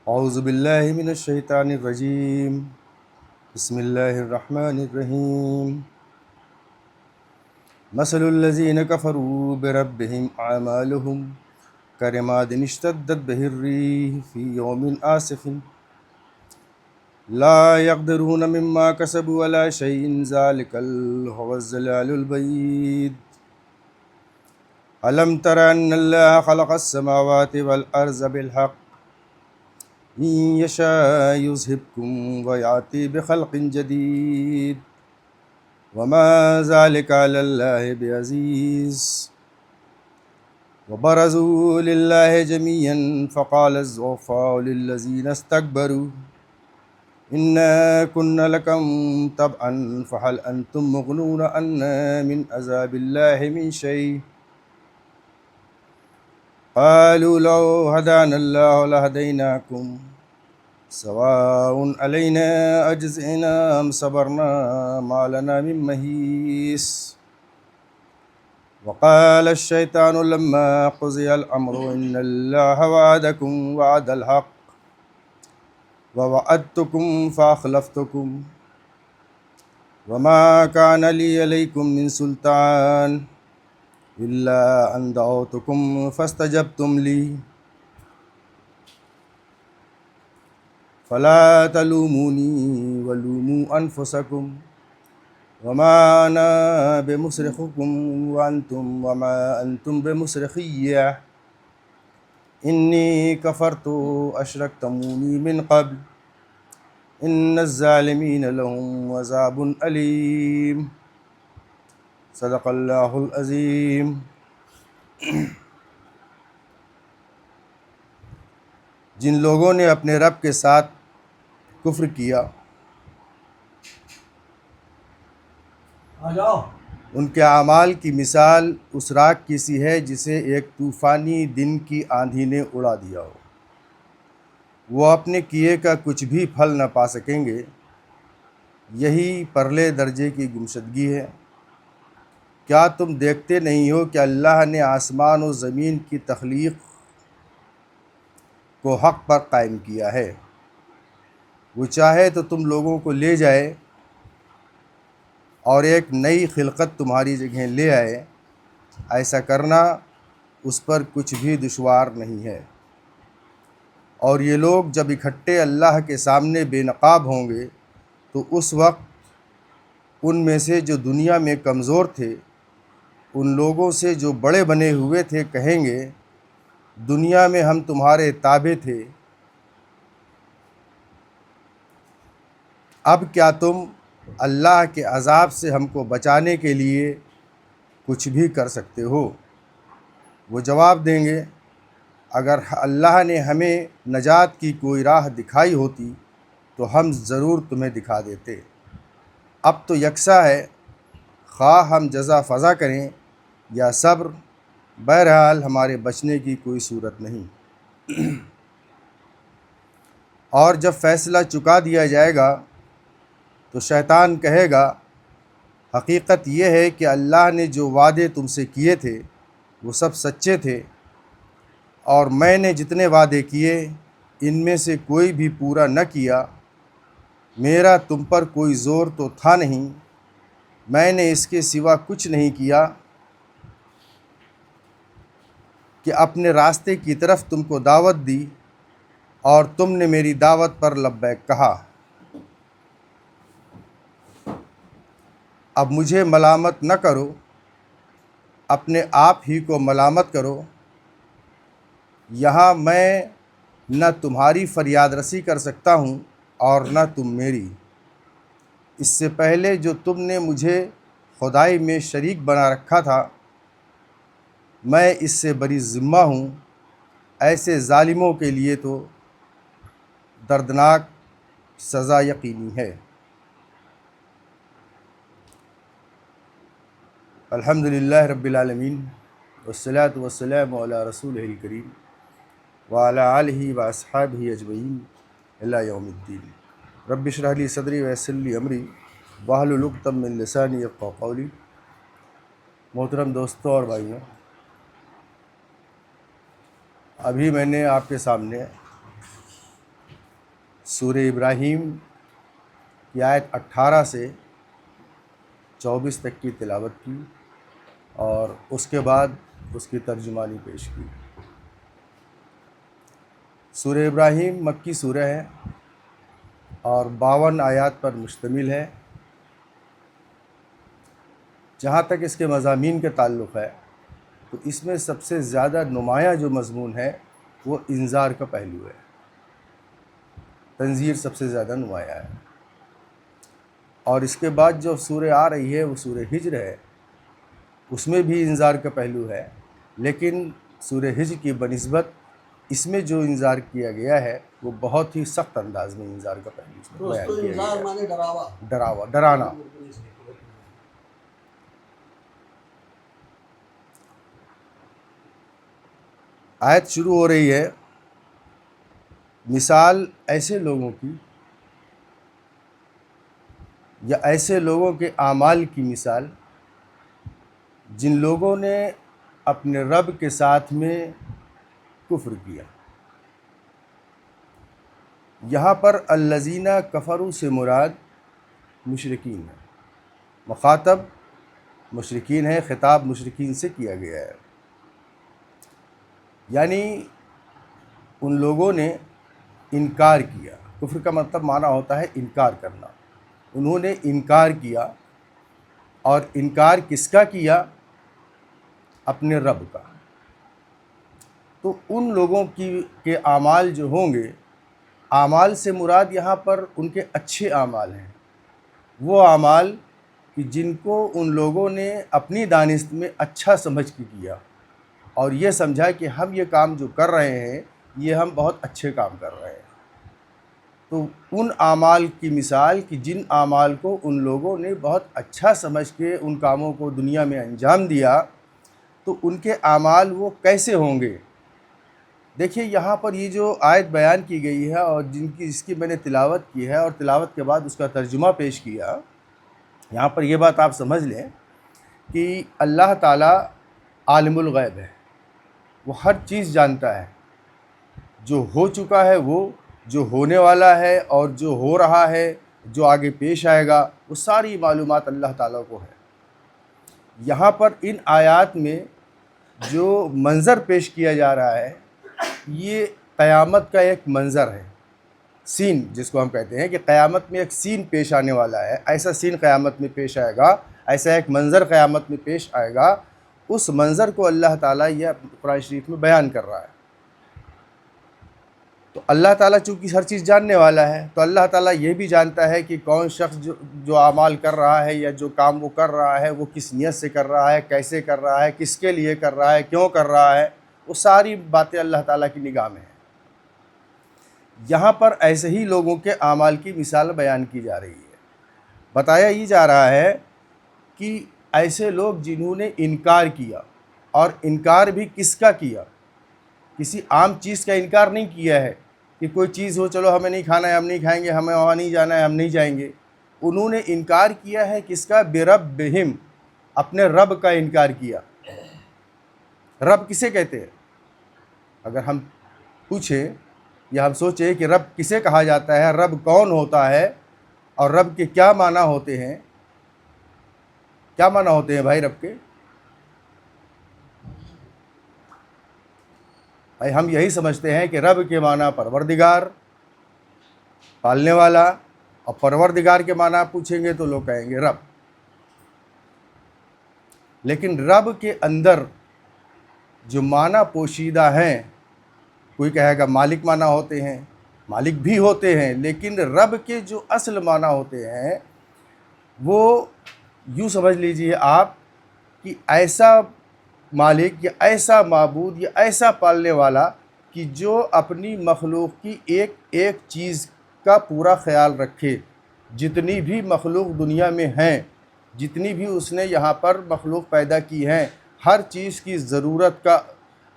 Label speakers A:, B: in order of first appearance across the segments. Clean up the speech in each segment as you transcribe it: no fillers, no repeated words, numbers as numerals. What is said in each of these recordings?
A: اعوذ باللہ من الشیطان الرجیم بسم اللہ الرحمن الرحیم مثل الذین کفروا بربہم اعمالہم کرماد اشتدت بہ الریح فی یوم آصف لا یقدرون مما کسبوا علی شیء ذلک هو الضلال البعید الم تر ان اللہ خلق السماوات والارض بالحق إن يشاء يذهبكم ويأتي بخلق جديد وما ذلك على الله بعزيز وبرزوا لله جميعا فقال الضعفاء للذين استكبروا إنا كنا لكم تبعا فهل أنتم مغنون عنا من عذاب الله من شيء قالوا لو هدانا الله لهديناكم سواء علينا أجزعنا أم صبرنا ما لنا من محيص وقال الشيطان لما قضي الأمر إن الله وعدكم وعد الحق ووعدتكم فأخلفتكم وما كان لي عليكم من سلطان إلا أن دعوتكم فاستجبتم لي فلا تلوموني ولوموا أنفسكم وما أنا بمصرخكم وما أنتم بمصرخي إني كفرت أشركتموني من قبل إن الظالمين لهم عذاب أليم صدق اللہ العظیم۔ جن لوگوں نے اپنے رب کے ساتھ کفر کیا ان کے اعمال کی مثال اس راکھ کی سی ہے جسے ایک طوفانی دن کی آندھی نے اڑا دیا ہو۔ وہ اپنے کیے کا کچھ بھی پھل نہ پا سکیں گے۔ یہی پرلے درجے کی گمشدگی ہے۔ کیا تم دیکھتے نہیں ہو کہ اللہ نے آسمان و زمین کی تخلیق کو حق پر قائم کیا ہے؟ وہ چاہے تو تم لوگوں کو لے جائے اور ایک نئی خلقت تمہاری جگہ لے آئے۔ ایسا کرنا اس پر کچھ بھی دشوار نہیں ہے۔ اور یہ لوگ جب اکٹھے اللہ کے سامنے بے نقاب ہوں گے تو اس وقت ان میں سے جو دنیا میں کمزور تھے ان لوگوں سے جو بڑے بنے ہوئے تھے کہیں گے دنیا میں ہم تمہارے تابع تھے، اب کیا تم اللہ کے عذاب سے ہم کو بچانے کے لیے کچھ بھی کر سکتے ہو؟ وہ جواب دیں گے اگر اللہ نے ہمیں نجات کی کوئی راہ دکھائی ہوتی تو ہم ضرور تمہیں دکھا دیتے۔ اب تو یکساں ہے، خواہ ہم جزا فضا کریں یا صبر، بہرحال ہمارے بچنے کی کوئی صورت نہیں۔ اور جب فیصلہ چکا دیا جائے گا تو شیطان کہے گا حقیقت یہ ہے کہ اللہ نے جو وعدے تم سے کیے تھے وہ سب سچے تھے، اور میں نے جتنے وعدے کیے ان میں سے کوئی بھی پورا نہ کیا۔ میرا تم پر کوئی زور تو تھا نہیں، میں نے اس کے سوا کچھ نہیں کیا کہ اپنے راستے کی طرف تم کو دعوت دی اور تم نے میری دعوت پر لبیک کہا۔ اب مجھے ملامت نہ کرو، اپنے آپ ہی کو ملامت کرو۔ یہاں میں نہ تمہاری فریاد رسی کر سکتا ہوں اور نہ تم میری۔ اس سے پہلے جو تم نے مجھے خدائی میں شریک بنا رکھا تھا میں اس سے بری ذمہ ہوں۔ ایسے ظالموں کے لیے تو دردناک سزا یقینی ہے۔ الحمدللہ رب العالمین والصلاة والسلام علی رسولہ الکریم وعلی آلہ واصحابہ اجمعین الی یوم الدین۔ رب اشرح لی صدری ویسر لی امری واحلل عقدۃ من لسانی یفقہوا قولی۔ محترم دوستوں اور بھائیوں، ابھی میں نے آپ کے سامنے سورہ ابراہیم کی آیت 18 سے 24 تک کی تلاوت کی اور اس کے بعد اس کی ترجمانی پیش کی۔ سورہ ابراہیم مکی سورہ ہے اور 52 آیات پر مشتمل ہے۔ جہاں تک اس کے مضامین کے تعلق ہے تو اس میں سب سے زیادہ نمایاں جو مضمون ہے وہ انذار کا پہلو ہے، تنذیر سب سے زیادہ نمایاں ہے۔ اور اس کے بعد جو سورہ آ رہی ہے وہ سورہ ہجر ہے، اس میں بھی انذار کا پہلو ہے، لیکن سورہ ہجر کی بنسبت اس میں جو انذار کیا گیا ہے وہ بہت ہی سخت انداز میں انذار کا پہلو اس میں بیان کیا گیا ہے۔
B: مانے
A: ڈراوا، ڈرانا۔ آیت شروع ہو رہی ہے، مثال ایسے لوگوں کی یا ایسے لوگوں کے اعمال کی مثال جن لوگوں نے اپنے رب کے ساتھ میں کفر کیا۔ یہاں پر الذین کفروا سے مراد مشرکین ہے، مخاطب مشرکین ہے، خطاب مشرکین سے کیا گیا ہے۔ یعنی ان لوگوں نے انکار کیا۔ کفر کا مطلب معنی ہوتا ہے انکار کرنا۔ انہوں نے انکار کیا، اور انکار کس کا کیا؟ اپنے رب کا۔ تو ان لوگوں کے اعمال جو ہوں گے، اعمال سے مراد یہاں پر ان کے اچھے اعمال ہیں، وہ اعمال کہ جن کو ان لوگوں نے اپنی دانست میں اچھا سمجھ کے کیا اور یہ سمجھا کہ ہم یہ کام جو کر رہے ہیں یہ ہم بہت اچھے کام کر رہے ہیں۔ تو ان اعمال کی مثال کہ جن اعمال کو ان لوگوں نے بہت اچھا سمجھ کے ان کاموں کو دنیا میں انجام دیا، تو ان کے اعمال وہ کیسے ہوں گے؟ دیکھیے یہاں پر یہ جو آیت بیان کی گئی ہے اور جس کی میں نے تلاوت کی ہے اور تلاوت کے بعد اس کا ترجمہ پیش کیا، یہاں پر یہ بات آپ سمجھ لیں کہ اللہ تعالیٰ عالم الغیب ہے، وہ ہر چیز جانتا ہے، جو ہو چکا ہے، وہ جو ہونے والا ہے اور جو ہو رہا ہے، جو آگے پیش آئے گا، وہ ساری معلومات اللہ تعالیٰ کو ہے۔ یہاں پر ان آیات میں جو منظر پیش کیا جا رہا ہے یہ قیامت کا ایک منظر ہے، سین جس کو ہم کہتے ہیں کہ قیامت میں ایک سین پیش آنے والا ہے، ایسا سین قیامت میں پیش آئے گا، ایسا ایک منظر قیامت میں پیش آئے گا۔ اس منظر کو اللہ تعالیٰ یہ قرآن شریف میں بیان کر رہا ہے۔ تو اللہ تعالیٰ چونکہ ہر چیز جاننے والا ہے، تو اللہ تعالیٰ یہ بھی جانتا ہے کہ کون شخص جو اعمال کر رہا ہے یا جو کام وہ کر رہا ہے وہ کس نیت سے کر رہا ہے، کیسے کر رہا ہے، کس کے لیے کر رہا ہے، کیوں کر رہا ہے، وہ ساری باتیں اللہ تعالیٰ کی نگاہ میں ہیں۔ یہاں پر ایسے ہی لوگوں کے اعمال کی مثال بیان کی جا رہی ہے۔ بتایا یہ جا رہا ہے کہ ایسے لوگ جنہوں نے انکار کیا، اور انکار بھی کس کا کیا؟ کسی عام چیز کا انکار نہیں کیا ہے کہ کوئی چیز ہو چلو ہمیں نہیں کھانا ہے ہم نہیں کھائیں گے، ہمیں وہاں نہیں جانا ہے ہم نہیں جائیں گے۔ انہوں نے انکار کیا ہے کس کا؟ بربہم، اپنے رب کا انکار کیا۔ رب کسے کہتے ہیں؟ اگر ہم پوچھیں یا ہم سوچیں کہ رب کسے کہا جاتا ہے، رب کون ہوتا ہے اور رب کے کیا معنی ہوتے ہیں؟ کیا معنی ہوتے ہیں بھائی رب کے؟ بھائی ہم یہی سمجھتے ہیں کہ رب کے معنی پروردگار، پالنے والا، اور پروردگار کے معنی پوچھیں گے تو لوگ کہیں گے رب۔ لیکن رب کے اندر جو معنی پوشیدہ ہیں، کوئی کہے گا مالک معنی ہوتے ہیں، مالک بھی ہوتے ہیں، لیکن رب کے جو اصل معنی ہوتے ہیں وہ یوں سمجھ لیجئے آپ کہ ایسا مالک یا ایسا معبود یا ایسا پالنے والا کہ جو اپنی مخلوق کی ایک ایک چیز کا پورا خیال رکھے۔ جتنی بھی مخلوق دنیا میں ہیں، جتنی بھی اس نے یہاں پر مخلوق پیدا کی ہیں، ہر چیز کی ضرورت کا،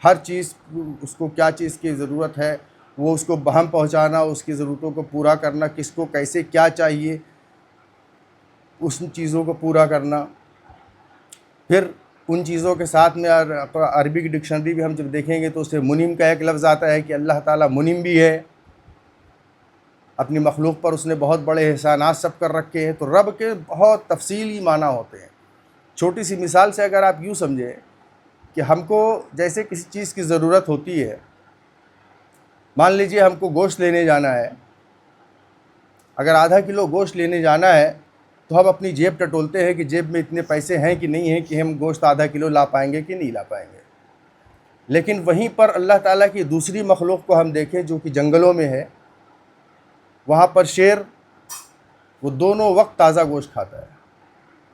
A: ہر چیز اس کو کیا چیز کی ضرورت ہے وہ اس کو بہم پہنچانا، اس کی ضرورتوں کو پورا کرنا، کس کو کیسے کیا چاہیے اس چیزوں کو پورا کرنا۔ پھر ان چیزوں کے ساتھ میں عربی کی ڈکشنری بھی ہم جب دیکھیں گے تو اس سے منعم کا ایک لفظ آتا ہے کہ اللہ تعالیٰ منعم بھی ہے۔ اپنی مخلوق پر اس نے بہت بڑے احسانات سب کر رکھے ہیں۔ تو رب کے بہت تفصیلی معنی ہوتے ہیں۔ چھوٹی سی مثال سے اگر آپ یوں سمجھیں کہ ہم کو جیسے کسی چیز کی ضرورت ہوتی ہے، مان لیجئے ہم کو گوشت لینے جانا ہے، اگر آدھا کلو گوشت لینے جانا ہے تو ہم اپنی جیب ٹٹولتے ہیں کہ جیب میں اتنے پیسے ہیں کہ نہیں ہیں کہ ہم گوشت آدھا کلو لا پائیں گے کہ نہیں لا پائیں گے۔ لیکن وہیں پر اللہ تعالیٰ کی دوسری مخلوق کو ہم دیکھیں جو کہ جنگلوں میں ہے، وہاں پر شیر وہ دونوں وقت تازہ گوشت کھاتا ہے،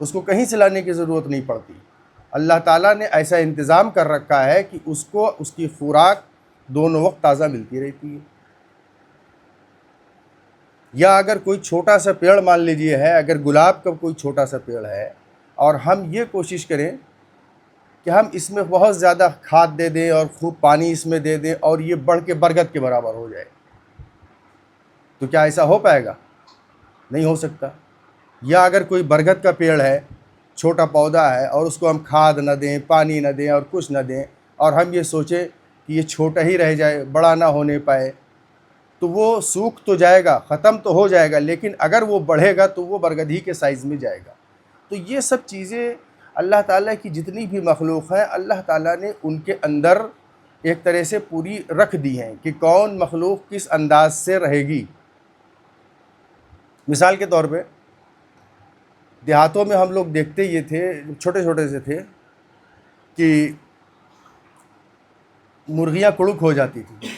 A: اس کو کہیں سے لانے کی ضرورت نہیں پڑتی۔ اللہ تعالیٰ نے ایسا انتظام کر رکھا ہے کہ اس کو اس کی خوراک دونوں وقت تازہ ملتی رہتی ہے۔ یا اگر کوئی چھوٹا سا پیڑ مان لیجیے ہے، اگر گلاب کا کوئی چھوٹا سا پیڑ ہے اور ہم یہ کوشش کریں کہ ہم اس میں بہت زیادہ کھاد دے دیں اور خوب پانی اس میں دے دیں اور یہ بڑھ کے برگد کے برابر ہو جائے، تو کیا ایسا ہو پائے گا؟ نہیں ہو سکتا۔ یا اگر کوئی برگد کا پیڑ ہے، چھوٹا پودا ہے، اور اس کو ہم کھاد نہ دیں، پانی نہ دیں اور کچھ نہ دیں، اور ہم یہ سوچیں کہ یہ چھوٹا ہی رہ جائے، بڑا نہ ہونے پائے، تو وہ سوکھ تو جائے گا، ختم تو ہو جائے گا، لیکن اگر وہ بڑھے گا تو وہ برگد ہی کے سائز میں جائے گا۔ تو یہ سب چیزیں اللہ تعالیٰ کی جتنی بھی مخلوق ہیں، اللہ تعالیٰ نے ان کے اندر ایک طرح سے پوری رکھ دی ہیں کہ کون مخلوق کس انداز سے رہے گی۔ مثال کے طور پہ دیہاتوں میں ہم لوگ دیکھتے یہ تھے، چھوٹے چھوٹے سے تھے، کہ مرغیاں کڑک ہو جاتی تھیں۔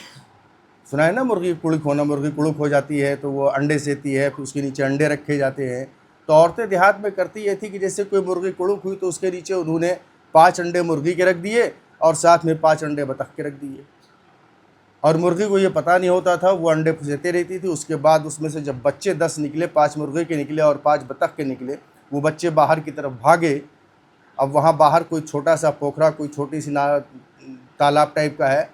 A: سنا ہے نا مرغی کڑک ہونا؟ مرغی کڑک ہو جاتی ہے تو وہ انڈے سیتی ہے، پھر اس کے نیچے انڈے رکھے جاتے ہیں۔ تو عورتیں دیہات میں کرتی یہ تھی کہ جیسے کوئی مرغی کڑک ہوئی تو اس کے نیچے انہوں نے 5 انڈے مرغی کے رکھ دیے اور ساتھ میں 5 انڈے بطخ کے رکھ دیے، اور مرغی کو یہ پتہ نہیں ہوتا تھا، وہ انڈے پھسیتے رہتی تھی۔ اس کے بعد اس میں سے جب بچے 10 نکلے، 5 مرغی کے نکلے اور 5 بطخ کے نکلے، وہ بچے باہر کی طرف بھاگے۔ اب وہاں باہر کوئی چھوٹا سا پوکھرا، کوئی چھوٹی سی تالاب ٹائپ کا ہے،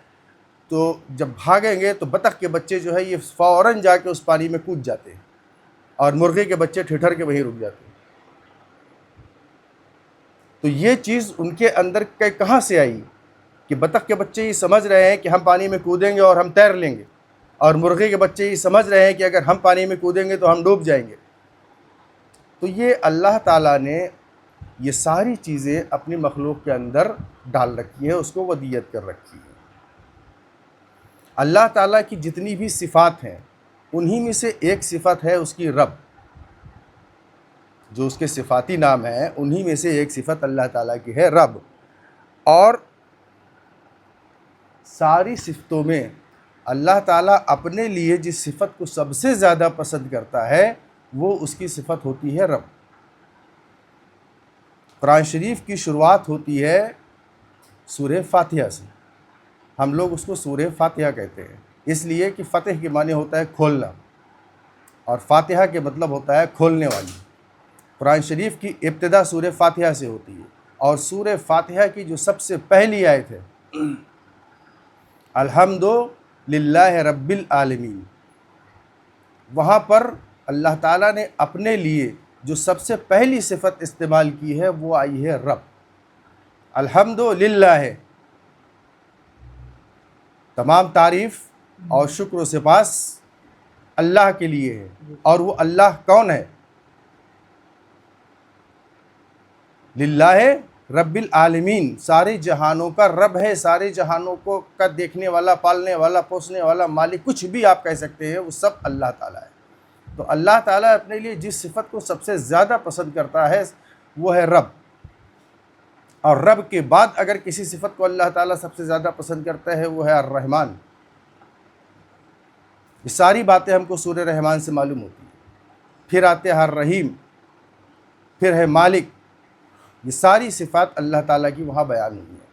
A: تو جب بھاگیں گے تو بطخ کے بچے جو ہے یہ فوراً جا کے اس پانی میں کود جاتے ہیں اور مرغی کے بچے ٹھٹر کے وہیں رک جاتے ہیں۔ تو یہ چیز ان کے اندر کہاں سے آئی کہ بطخ کے بچے یہ سمجھ رہے ہیں کہ ہم پانی میں کودیں گے اور ہم تیر لیں گے، اور مرغی کے بچے یہ سمجھ رہے ہیں کہ اگر ہم پانی میں کودیں گے تو ہم ڈوب جائیں گے۔ تو یہ اللہ تعالیٰ نے یہ ساری چیزیں اپنی مخلوق کے اندر ڈال رکھی ہیں، اس کو ودیت کر رکھی ہے۔ اللہ تعالیٰ کی جتنی بھی صفات ہیں انہی میں سے ایک صفت ہے اس کی رب، جو اس کے صفاتی نام ہیں انہی میں سے ایک صفت اللہ تعالیٰ کی ہے رب۔ اور ساری صفتوں میں اللہ تعالیٰ اپنے لیے جس صفت کو سب سے زیادہ پسند کرتا ہے وہ اس کی صفت ہوتی ہے رب۔ قرآن شریف کی شروعات ہوتی ہے سورہ فاتحہ سے۔ ہم لوگ اس کو سورہ فاتحہ کہتے ہیں اس لیے کہ فتح کے معنی ہوتا ہے کھولنا، اور فاتحہ کے مطلب ہوتا ہے کھولنے والی۔ قرآن شریف کی ابتدا سورہ فاتحہ سے ہوتی ہے، اور سورہ فاتحہ کی جو سب سے پہلی آیت ہے الحمد للہ رب العالمین، وہاں پر اللہ تعالیٰ نے اپنے لیے جو سب سے پہلی صفت استعمال کی ہے وہ آئی ہے رب۔ الحمد للہ ہے، تمام تعریف اور شکر و سپاس اللہ کے لیے ہے۔ اور وہ اللہ کون ہے؟ للہ رب العالمین، سارے جہانوں کا رب ہے، سارے جہانوں کو کا دیکھنے والا، پالنے والا، پوسنے والا، مالک، کچھ بھی آپ کہہ سکتے ہیں، وہ سب اللہ تعالیٰ ہے۔ تو اللہ تعالیٰ اپنے لیے جس صفت کو سب سے زیادہ پسند کرتا ہے وہ ہے رب، اور رب کے بعد اگر کسی صفت کو اللہ تعالیٰ سب سے زیادہ پسند کرتا ہے وہ ہے الرحمن۔ یہ ساری باتیں ہم کو سورہ رحمان سے معلوم ہوتی ہیں۔ پھر آتے ہیں الرحیم، پھر ہے مالک۔ یہ ساری صفات اللہ تعالیٰ کی وہاں بیان ہوئی ہیں۔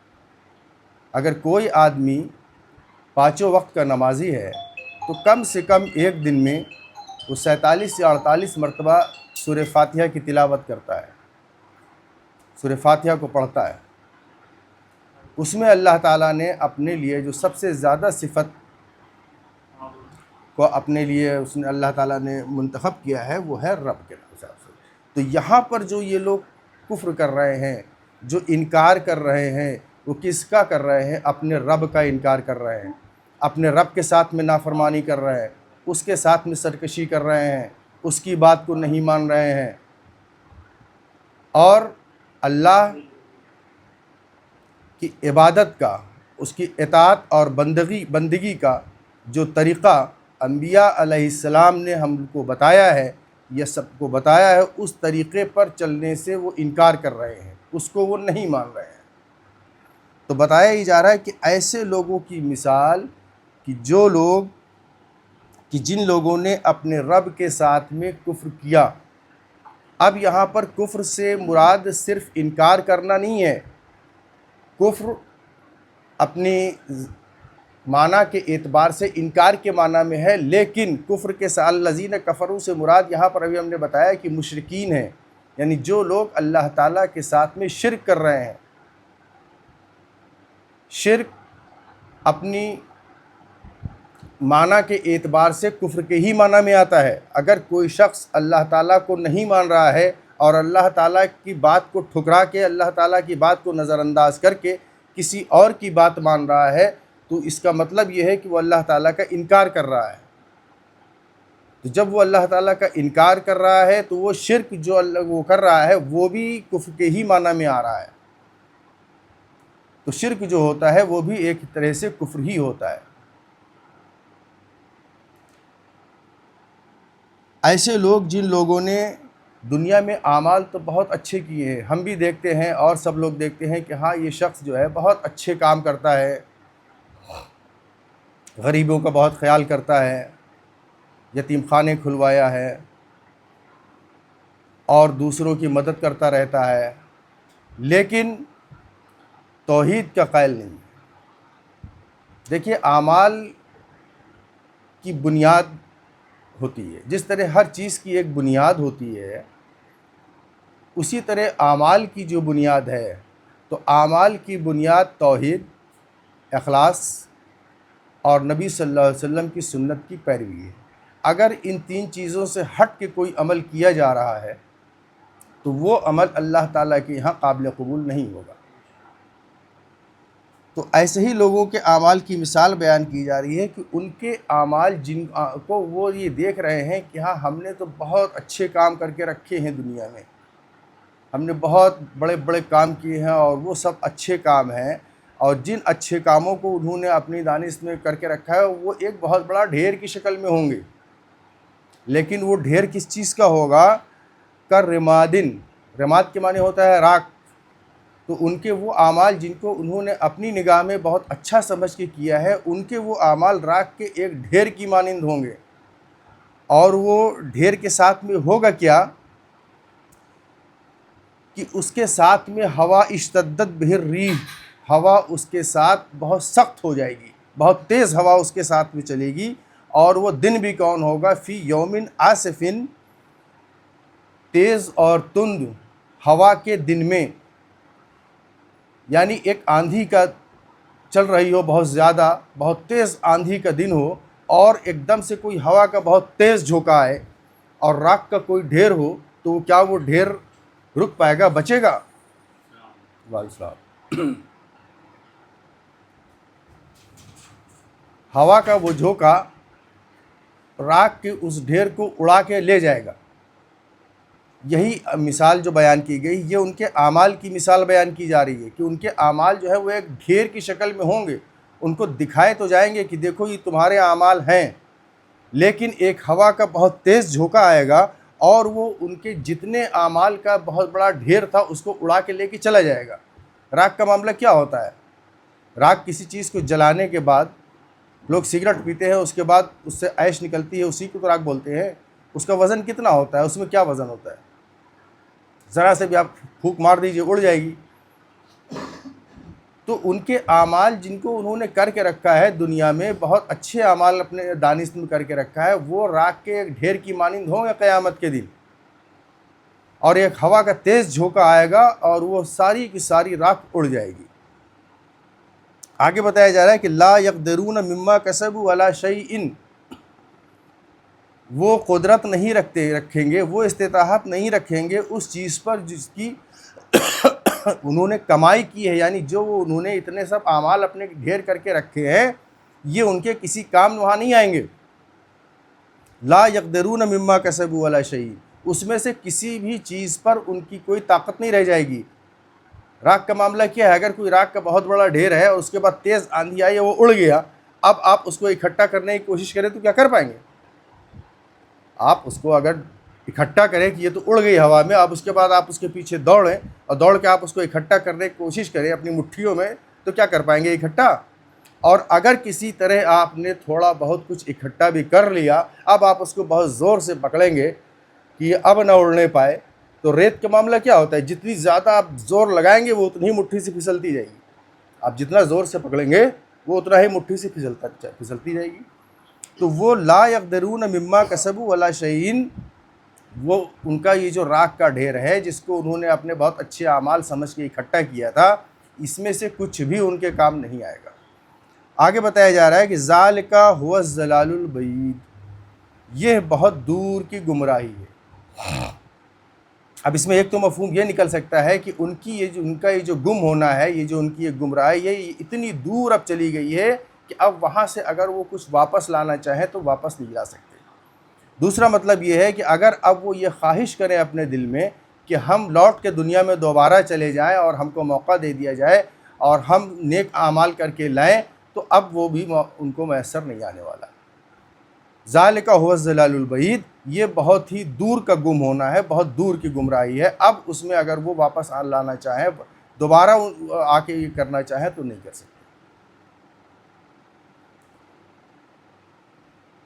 A: اگر کوئی آدمی 5 وقت کا نمازی ہے تو کم سے کم ایک دن میں وہ 47 یا 48 مرتبہ سورہ فاتحہ کی تلاوت کرتا ہے، سورہ فاتحہ کو پڑھتا ہے۔ اس میں اللہ تعالیٰ نے اپنے لیے جو سب سے زیادہ صفت کو اپنے لیے اس نے اللہ تعالیٰ نے منتخب کیا ہے وہ ہے رب کے حساب سے۔ تو یہاں پر جو یہ لوگ کفر کر رہے ہیں، جو انکار کر رہے ہیں، وہ کس کا کر رہے ہیں؟ اپنے رب کا انکار کر رہے ہیں، اپنے رب کے ساتھ میں نافرمانی کر رہے ہیں۔ اس کے ساتھ میں سرکشی کر رہے ہیں، اس کی بات کو نہیں مان رہے ہیں، اور اللہ کی عبادت کا، اس کی اطاعت اور بندگی کا جو طریقہ انبیاء علیہ السلام نے ہم کو بتایا ہے، یہ سب کو بتایا ہے، اس طریقے پر چلنے سے وہ انکار کر رہے ہیں، اس کو وہ نہیں مان رہے ہیں۔ تو بتایا ہی جا رہا ہے کہ ایسے لوگوں کی مثال کہ جن لوگوں نے اپنے رب کے ساتھ میں کفر کیا۔ اب یہاں پر کفر سے مراد صرف انکار کرنا نہیں ہے، کفر اپنی معنی کے اعتبار سے انکار کے معنی میں ہے، لیکن کفر کے ساتھ الذین کفروا سے مراد یہاں پر ابھی ہم نے بتایا کہ مشرکین ہیں، یعنی جو لوگ اللہ تعالیٰ کے ساتھ میں شرک کر رہے ہیں۔ شرک اپنی معنی کے اعتبار سے کفر کے ہی معنی میں آتا ہے۔ اگر کوئی شخص اللہ تعالیٰ کو نہیں مان رہا ہے اور اللہ تعالیٰ کی بات کو ٹھکرا کے، اللہ تعالیٰ کی بات کو نظر انداز کر کے کسی اور کی بات مان رہا ہے، تو اس کا مطلب یہ ہے کہ وہ اللہ تعالیٰ کا انکار کر رہا ہے۔ تو جب وہ اللہ تعالیٰ کا انکار کر رہا ہے تو وہ شرک جو وہ کر رہا ہے وہ بھی کفر کے ہی معنی میں آ رہا ہے۔ تو شرک جو ہوتا ہے وہ بھی ایک طرح سے کفر ہی ہوتا ہے۔ ایسے لوگ جن لوگوں نے دنیا میں اعمال تو بہت اچھے کیے ہیں، ہم بھی دیکھتے ہیں اور سب لوگ دیکھتے ہیں کہ ہاں یہ شخص جو ہے بہت اچھے کام کرتا ہے، غریبوں کا بہت خیال کرتا ہے، یتیم خانے کھلوایا ہے اور دوسروں کی مدد کرتا رہتا ہے، لیکن توحید کا قائل نہیں ہے۔ دیکھیے، اعمال کی بنیاد ہوتی ہے، جس طرح ہر چیز کی ایک بنیاد ہوتی ہے، اسی طرح اعمال کی جو بنیاد ہے، تو اعمال کی بنیاد توحید، اخلاص اور نبی صلی اللہ علیہ وسلم کی سنت کی پیروی ہے۔ اگر ان تین چیزوں سے ہٹ کے کوئی عمل کیا جا رہا ہے تو وہ عمل اللہ تعالیٰ کے یہاں قابل قبول نہیں ہوگا۔ تو ایسے ہی لوگوں کے اعمال کی مثال بیان کی جا رہی ہے کہ ان کے اعمال جن کو وہ یہ دیکھ رہے ہیں کہ ہاں ہم نے تو بہت اچھے کام کر کے رکھے ہیں دنیا میں، ہم نے بہت بڑے بڑے کام کیے ہیں اور وہ سب اچھے کام ہیں، اور جن اچھے کاموں کو انہوں نے اپنی دانش میں کر کے رکھا ہے وہ ایک بہت بڑا ڈھیر کی شکل میں ہوں گے، لیکن وہ ڈھیر کس چیز کا ہوگا؟ کر رمادن، رماد کے معنی ہوتا ہے راکھ۔ تو ان کے وہ اعمال جن کو انہوں نے اپنی نگاہ میں بہت اچھا سمجھ کے کیا ہے، ان کے وہ اعمال راکھ کے ایک ڈھیر کی مانند ہوں گے، اور وہ ڈھیر کے ساتھ میں ہوگا کیا کہ اس کے ساتھ میں ہوا اشتدت بہ الریح، ہوا اس کے ساتھ بہت سخت ہو جائے گی، بہت تیز ہوا اس کے ساتھ میں چلے گی، اور وہ دن بھی کون ہوگا؟ فی یومن عاصفن، تیز اور تند ہوا کے دن میں، یعنی ایک آندھی کا چل رہی ہو، بہت زیادہ بہت تیز آندھی کا دن ہو، اور ایک دم سے کوئی ہوا کا بہت تیز جھونکا آئے اور راکھ کا کوئی ڈھیر ہو، تو کیا وہ ڈھیر رک پائے گا؟ بچے گا؟ وعلیکم السلام۔ ہوا کا وہ جھونکا راکھ کے اس ڈھیر کو اڑا کے لے جائے گا۔ یہی مثال جو بیان کی گئی، یہ ان کے اعمال کی مثال بیان کی جا رہی ہے کہ ان کے اعمال جو ہے وہ ایک ڈھیر کی شکل میں ہوں گے، ان کو دکھائے تو جائیں گے کہ دیکھو یہ تمہارے اعمال ہیں، لیکن ایک ہوا کا بہت تیز جھونکا آئے گا اور وہ ان کے جتنے اعمال کا بہت بڑا ڈھیر تھا اس کو اڑا کے لے کے چلا جائے گا۔ راکھ کا معاملہ کیا ہوتا ہے؟ راکھ کسی چیز کو جلانے کے بعد، لوگ سگریٹ پیتے ہیں، اس کے بعد اس سے ایش نکلتی ہے، اسی کو تو راکھ بولتے ہیں۔ اس کا وزن کتنا ہوتا ہے؟ اس میں کیا وزن ہوتا ہے؟ ذرا سے بھی آپ پھونک مار دیجئے اڑ جائے گی۔ تو ان کے اعمال جن کو انہوں نے کر کے رکھا ہے دنیا میں، بہت اچھے اعمال اپنے دانش میں کر کے رکھا ہے، وہ راکھ کے ایک ڈھیر کی مانند ہوں گے قیامت کے دن، اور ایک ہوا کا تیز جھونکا آئے گا اور وہ ساری کی ساری راکھ اڑ جائے گی۔ آگے بتایا جا رہا ہے کہ لا یقدرون مما کسبوا علی شیء، وہ قدرت نہیں رکھیں گے، وہ استطاعت نہیں رکھیں گے اس چیز پر جس کی انہوں نے کمائی کی ہے، یعنی جو وہ انہوں نے اتنے سب اعمال اپنے ڈھیر کر کے رکھے ہیں، یہ ان کے کسی کام وہاں نہیں آئیں گے۔ لا یقدرون مما کسبوا ولا شیء، اس میں سے کسی بھی چیز پر ان کی کوئی طاقت نہیں رہ جائے گی۔ راکھ کا معاملہ کیا ہے؟ اگر کوئی راکھ کا بہت بڑا ڈھیر ہے اور اس کے بعد تیز آندھی آئی ہے، وہ اڑ گیا، اب آپ اس کو اکٹھا کرنے کی کوشش کریں تو کیا کر پائیں گے؟ آپ اس کو اگر اکٹھا کریں کہ یہ تو اڑ گئی ہوا میں، اب اس کے بعد آپ اس کے پیچھے دوڑیں اور دوڑ کے آپ اس کو اکٹھا کرنے کی کوشش کریں اپنی مٹھیوں میں، تو کیا کر پائیں گے اکٹھا؟ اور اگر کسی طرح آپ نے تھوڑا بہت کچھ اکٹھا بھی کر لیا، اب آپ اس کو بہت زور سے پکڑیں گے کہ یہ اب نہ اڑنے پائے، تو ریت کا معاملہ کیا ہوتا ہے؟ جتنی زیادہ آپ زور لگائیں گے وہ اتنی مٹھی سے پھسلتی جائے گی، آپ جتنا زور سے پکڑیں گے وہ اتنا ہی مٹھی سے پھسلتی جائے گی۔ تو وہ لا یقدرون مما کسبوا ولا شیء، وہ ان کا یہ جو راکھ کا ڈھیر ہے جس کو انہوں نے اپنے بہت اچھے اعمال سمجھ کے اکٹھا کیا تھا، اس میں سے کچھ بھی ان کے کام نہیں آئے گا۔ آگے بتایا جا رہا ہے کہ ذالک هو الضلال البعید، یہ بہت دور کی گمراہی ہے۔ اب اس میں ایک تو مفہوم یہ نکل سکتا ہے کہ ان کا یہ جو گم ہونا ہے، یہ جو ان کی یہ گمراہی ہے، یہ اتنی دور اب چلی گئی ہے کہ اب وہاں سے اگر وہ کچھ واپس لانا چاہیں تو واپس نہیں لا سکتے۔ دوسرا مطلب یہ ہے کہ اگر اب وہ یہ خواہش کریں اپنے دل میں کہ ہم لوٹ کے دنیا میں دوبارہ چلے جائیں اور ہم کو موقع دے دیا جائے اور ہم نیک اعمال کر کے لائیں، تو اب وہ بھی ان کو میسر نہیں آنے والا۔ ذالک هو الضلال البعید، یہ بہت ہی دور کا گم ہونا ہے، بہت دور کی گمراہی ہے۔ اب اس میں اگر وہ واپس لانا چاہیں، دوبارہ آ کے یہ کرنا چاہیں تو نہیں کر سکتے۔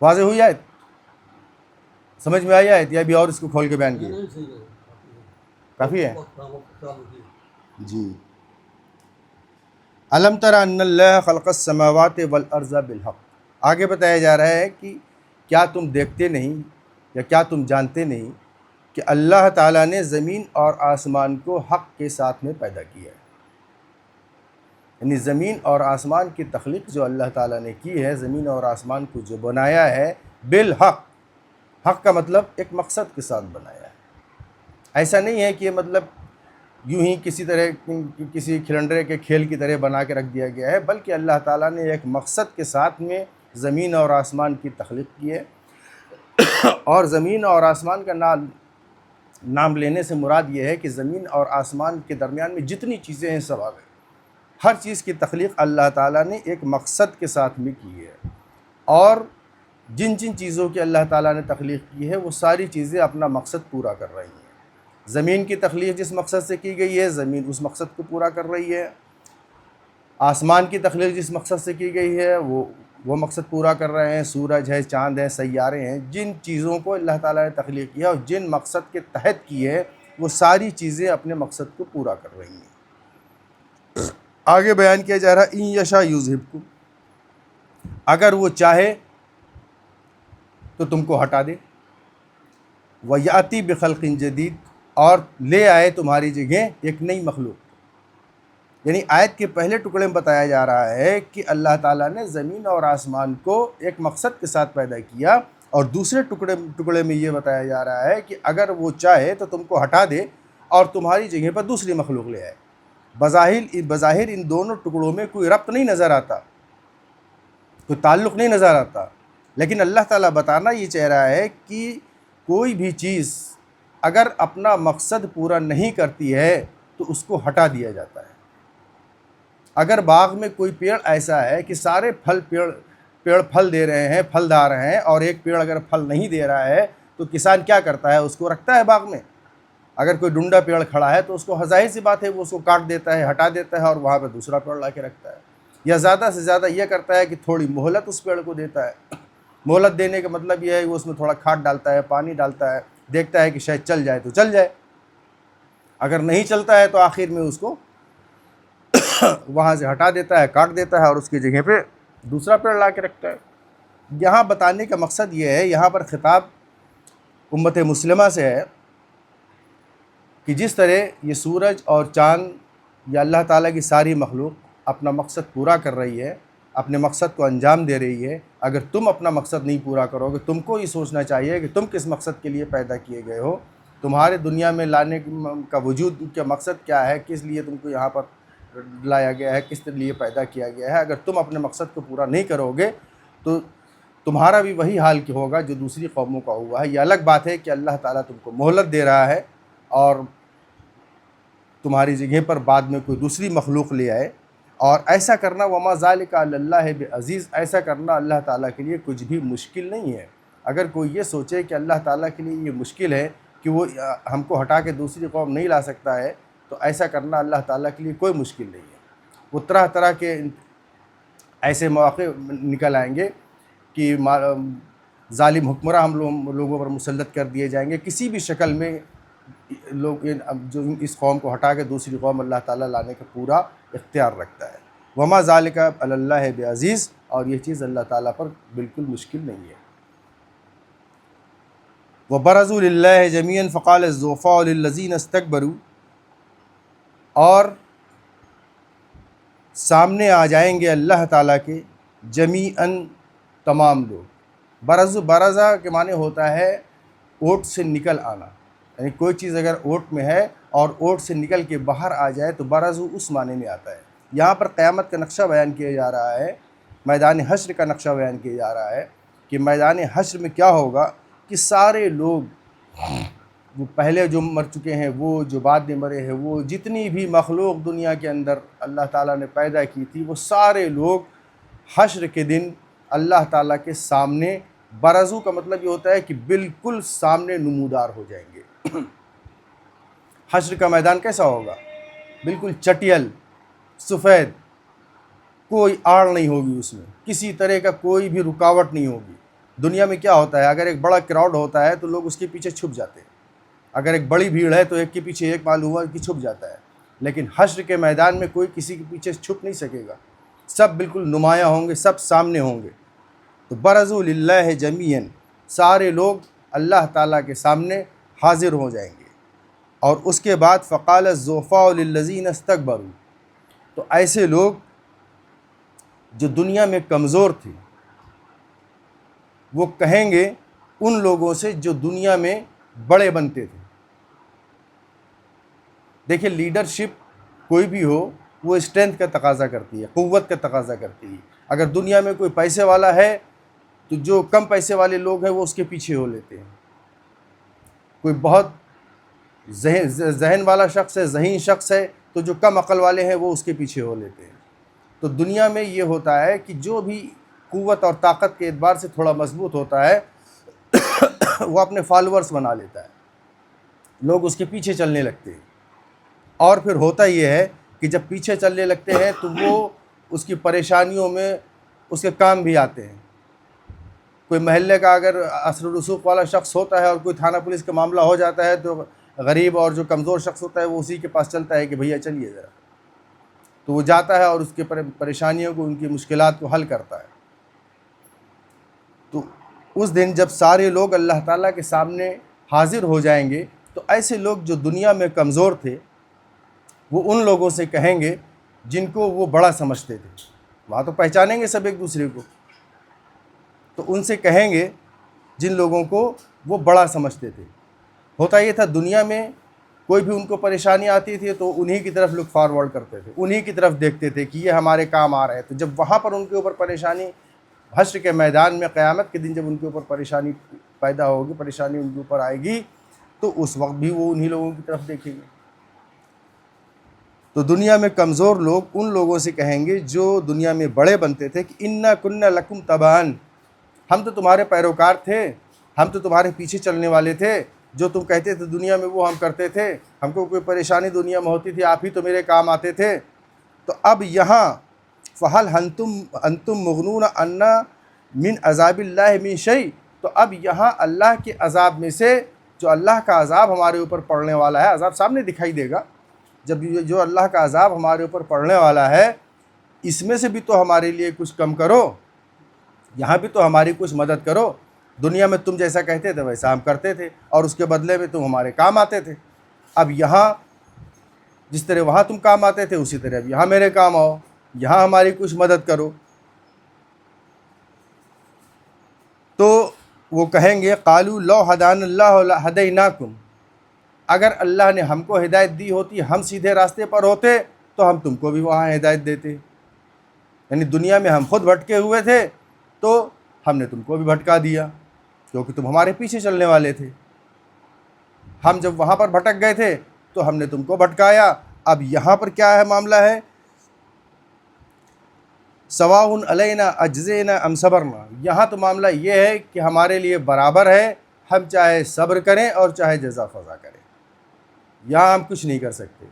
A: واضح ہوئی آیت؟ سمجھ میں آئی آیت یا ابھی اور اس کو کھول کے بیان کیے؟ کافی ہے جی۔ الم تر ان اللہ خلق السماوات والارض بالحق، آگے بتایا جا رہا ہے کہ کیا تم دیکھتے نہیں یا کیا تم جانتے نہیں کہ اللہ تعالیٰ نے زمین اور آسمان کو حق کے ساتھ میں پیدا کیا ہے۔ یعنی زمین اور آسمان کی تخلیق جو اللہ تعالیٰ نے کی ہے، زمین اور آسمان کو جو بنایا ہے بالحق، حق کا مطلب ایک مقصد کے ساتھ بنایا ہے۔ ایسا نہیں ہے کہ یہ مطلب یوں ہی کسی طرح کسی کھلنڈرے کے کھیل کی طرح بنا کے رکھ دیا گیا ہے، بلکہ اللہ تعالیٰ نے ایک مقصد کے ساتھ میں زمین اور آسمان کی تخلیق کی ہے۔ اور زمین اور آسمان کا نام لینے سے مراد یہ ہے کہ زمین اور آسمان کے درمیان میں جتنی چیزیں ہیں سب آ گئی۔ ہر چیز کی تخلیق اللہ تعالیٰ نے ایک مقصد کے ساتھ میں کی ہے، اور جن چیزوں کی اللہ تعالیٰ نے تخلیق کی ہے وہ ساری چیزیں اپنا مقصد پورا کر رہی ہیں۔ زمین کی تخلیق جس مقصد سے کی گئی ہے، زمین اس مقصد کو پورا کر رہی ہے۔ آسمان کی تخلیق جس مقصد سے کی گئی ہے وہ مقصد پورا کر رہے ہیں۔ سورج ہے، چاند ہے، سیارے ہیں، جن چیزوں کو اللہ تعالیٰ نے تخلیق کیا اور جن مقصد کے تحت کی ہے، وہ ساری چیزیں اپنے مقصد کو پورا کر رہی ہیں۔ آگے بیان کیا جا رہا ہے ان یشاء یذہبکم، اگر وہ چاہے تو تم کو ہٹا دے، ویاتی بخلق جدید، اور لے آئے تمہاری جگہ ایک نئی مخلوق۔ یعنی آیت کے پہلے ٹکڑے میں بتایا جا رہا ہے کہ اللہ تعالیٰ نے زمین اور آسمان کو ایک مقصد کے ساتھ پیدا کیا، اور دوسرے ٹکڑے میں یہ بتایا جا رہا ہے کہ اگر وہ چاہے تو تم کو ہٹا دے اور تمہاری جگہ پر دوسری مخلوق لے آئے۔ بظاہر ان دونوں ٹکڑوں میں کوئی ربط نہیں نظر آتا، کوئی تعلق نہیں نظر آتا، لیکن اللہ تعالیٰ بتانا یہ چاہ رہا ہے کہ کوئی بھی چیز اگر اپنا مقصد پورا نہیں کرتی ہے تو اس کو ہٹا دیا جاتا ہے۔ اگر باغ میں کوئی پیڑ ایسا ہے کہ سارے پیڑ پھل دے رہے ہیں، پھلدار ہیں، اور ایک پیڑ اگر پھل نہیں دے رہا ہے تو کسان کیا کرتا ہے؟ اس کو رکھتا ہے باغ میں۔ اگر کوئی ڈنڈا پیڑ کھڑا ہے تو اس کو ظاہر سی بات ہے وہ اس کو کاٹ دیتا ہے، ہٹا دیتا ہے، اور وہاں پہ دوسرا پیڑ لا کے رکھتا ہے، یا زیادہ سے زیادہ یہ کرتا ہے کہ تھوڑی مہلت اس پیڑ کو دیتا ہے۔ مہلت دینے کا مطلب یہ ہے کہ وہ اس میں تھوڑا کھاد ڈالتا ہے، پانی ڈالتا ہے، دیکھتا ہے کہ شاید چل جائے تو چل جائے، اگر نہیں چلتا ہے تو آخر میں اس کو وہاں سے ہٹا دیتا ہے، کاٹ دیتا ہے، اور اس کی جگہ پہ دوسرا پیڑ لا کے رکھتا ہے۔ یہاں بتانے کا مقصد یہ ہے، یہاں پر خطاب امت مسلمہ سے ہے کہ جس طرح یہ سورج اور چاند یا اللہ تعالیٰ کی ساری مخلوق اپنا مقصد پورا کر رہی ہے، اپنے مقصد کو انجام دے رہی ہے، اگر تم اپنا مقصد نہیں پورا کرو گے، تم کو یہ سوچنا چاہیے کہ تم کس مقصد کے لیے پیدا کیے گئے ہو، تمہارے دنیا میں لانے کا وجود کا مقصد کیا ہے، کس لیے تم کو یہاں پر لایا گیا ہے، کس لیے پیدا کیا گیا ہے۔ اگر تم اپنے مقصد کو پورا نہیں کرو گے تو تمہارا بھی وہی حال ہوگا جو دوسری قوموں کا ہوا ہے۔ یہ الگ بات ہے کہ اللہ تعالیٰ تم کو مہلت دے رہا ہے اور تمہاری جگہ پر بعد میں کوئی دوسری مخلوق لے آئے، اور ایسا کرنا وما ذالک علی اللہ بعزیز، ایسا کرنا اللہ تعالیٰ کے لیے کچھ بھی مشکل نہیں ہے۔ اگر کوئی یہ سوچے کہ اللہ تعالیٰ کے لیے یہ مشکل ہے کہ وہ ہم کو ہٹا کے دوسری قوم نہیں لا سکتا ہے، تو ایسا کرنا اللہ تعالیٰ کے لیے کوئی مشکل نہیں ہے۔ وہ طرح طرح کے ایسے مواقع نکل آئیں گے کہ ظالم حکمراں ہم لوگوں پر مسلط کر دیے جائیں گے، کسی بھی شکل میں لوگ جو اس قوم کو ہٹا کے دوسری قوم اللہ تعالیٰ لانے کا پورا اختیار رکھتا ہے۔ وما ذالک علی اللہ بعزیز، اور یہ چیز اللہ تعالیٰ پر بالکل مشکل نہیں ہے۔ وبرزوا للہ جمیعا فقال الضعفاء للذین استکبروا، اور سامنے آ جائیں گے اللہ تعالیٰ کے جمیعاً تمام لوگ۔ برزہ کے معنی ہوتا ہے اوٹ سے نکل آنا، یعنی کوئی چیز اگر اوٹ میں ہے اور اوٹ سے نکل کے باہر آ جائے تو برزو اس معنی میں آتا ہے۔ یہاں پر قیامت کا نقشہ بیان کیا جا رہا ہے، میدان حشر کا نقشہ بیان کیا جا رہا ہے کہ میدان حشر میں کیا ہوگا کہ سارے لوگ، وہ پہلے جو مر چکے ہیں، وہ جو بعد میں مرے ہیں، وہ جتنی بھی مخلوق دنیا کے اندر اللہ تعالیٰ نے پیدا کی تھی، وہ سارے لوگ حشر کے دن اللہ تعالیٰ کے سامنے، برزو کا مطلب یہ ہوتا ہے کہ بالکل سامنے نمودار ہو جائیں گے۔ حشر کا میدان کیسا ہوگا؟ بالکل چٹیل، سفید، کوئی آڑ نہیں ہوگی، اس میں کسی طرح کا کوئی بھی رکاوٹ نہیں ہوگی۔ دنیا میں کیا ہوتا ہے، اگر ایک بڑا کراؤڈ ہوتا ہے تو لوگ اس کے پیچھے چھپ جاتے ہیں، اگر ایک بڑی بھیڑ ہے تو ایک کے پیچھے ایک معلوم ہوا کہ چھپ جاتا ہے، لیکن حشر کے میدان میں کوئی کسی کے پیچھے چھپ نہیں سکے گا، سب بالکل نمایاں ہوں گے، سب سامنے ہوں گے۔ تو برزوا للہ جمیعاً، سارے لوگ اللہ تعالیٰ کے سامنے حاضر ہو جائیں گے۔ اور اس کے بعد فقال الضعفاء للذین استکبروا، تو ایسے لوگ جو دنیا میں کمزور تھے وہ کہیں گے ان لوگوں سے جو دنیا میں بڑے بنتے تھے۔ دیکھیں، لیڈرشپ کوئی بھی ہو وہ اسٹرینتھ کا تقاضا کرتی ہے، قوت کا تقاضا کرتی ہے۔ اگر دنیا میں کوئی پیسے والا ہے تو جو کم پیسے والے لوگ ہیں وہ اس کے پیچھے ہو لیتے ہیں۔ کوئی بہت ذہن والا شخص ہے، ذہین شخص ہے، تو جو کم عقل والے ہیں وہ اس کے پیچھے ہو لیتے ہیں۔ تو دنیا میں یہ ہوتا ہے کہ جو بھی قوت اور طاقت کے اعتبار سے تھوڑا مضبوط ہوتا ہے وہ اپنے فالورز بنا لیتا ہے، لوگ اس کے پیچھے چلنے لگتے ہیں۔ اور پھر ہوتا یہ ہے کہ جب پیچھے چلنے لگتے ہیں تو وہ اس کی پریشانیوں میں اس کے کام بھی آتے ہیں۔ کوئی محلے کا اگر اثر و رسوخ والا شخص ہوتا ہے اور کوئی تھانہ پولیس کا معاملہ ہو جاتا ہے تو غریب اور جو کمزور شخص ہوتا ہے وہ اسی کے پاس چلتا ہے کہ بھیا چلیے ذرا، تو وہ جاتا ہے اور اس کے پریشانیوں کو، ان کی مشکلات کو حل کرتا ہے۔ تو اس دن جب سارے لوگ اللہ تعالیٰ کے سامنے حاضر ہو جائیں گے تو ایسے لوگ جو دنیا میں کمزور تھے وہ ان لوگوں سے کہیں گے جن کو وہ بڑا سمجھتے تھے، وہاں تو پہچانیں گے سب ایک دوسرے کو، تو ان سے کہیں گے جن لوگوں کو وہ بڑا سمجھتے تھے۔ ہوتا یہ تھا دنیا میں کوئی بھی ان کو پریشانی آتی تھی تو انہی کی طرف لوگ فارورڈ کرتے تھے، انہی کی طرف دیکھتے تھے کہ یہ ہمارے کام آ رہے ہیں۔ تو جب وہاں پر ان کے اوپر پریشانی، حشر کے میدان میں قیامت کے دن جب ان کے اوپر پریشانی پیدا ہوگی، پریشانی ان کے اوپر آئے گی، تو اس وقت بھی وہ انہی لوگوں کی طرف دیکھیں گے۔ تو دنیا میں کمزور لوگ ان لوگوں سے کہیں گے جو دنیا میں بڑے بنتے تھے کہ انا کنا لکم تبعا، ہم تو تمہارے پیروکار تھے، ہم تو تمہارے پیچھے چلنے والے تھے، جو تم کہتے تھے دنیا میں وہ ہم کرتے تھے، ہم کو کوئی پریشانی دنیا میں ہوتی تھی آپ ہی تو میرے کام آتے تھے۔ تو اب یہاں فہل انتم مغنون عنا من عذاب اللہ من شیء، تو اب یہاں اللہ کے عذاب میں سے، جو اللہ کا عذاب ہمارے اوپر پڑنے والا ہے، عذاب سامنے دکھائی دے گا، جب جو اللہ کا عذاب ہمارے اوپر پڑنے والا ہے، اس میں سے بھی تو ہمارے لیے کچھ کم کرو، یہاں بھی تو ہماری کچھ مدد کرو۔ دنیا میں تم جیسا کہتے تھے ویسا ہم کرتے تھے اور اس کے بدلے میں تم ہمارے کام آتے تھے، اب یہاں جس طرح وہاں تم کام آتے تھے اسی طرح اب یہاں میرے کام آؤ، یہاں ہماری کچھ مدد کرو۔ تو وہ کہیں گے قالوا لو ہدانا اللہ لہدیناکم، اگر اللہ نے ہم کو ہدایت دی ہوتی، ہم سیدھے راستے پر ہوتے تو ہم تم کو بھی وہاں ہدایت دیتے۔ یعنی دنیا میں ہم خود بھٹکے ہوئے تھے تو ہم نے تم کو بھی بھٹکا دیا کیونکہ تم ہمارے پیچھے چلنے والے تھے. ہم جب وہاں پر بھٹک گئے تھے تو ہم نے تم کو بھٹکایا. اب یہاں پر کیا ہے معاملہ ہے؟ سواء علینا اجزینا ام صبرنا. یہاں تو معاملہ یہ ہے کہ ہمارے لیے برابر ہے، ہم چاہے صبر کریں اور چاہے جزا فضا کریں. یہاں ہم کچھ نہیں کر سکتے.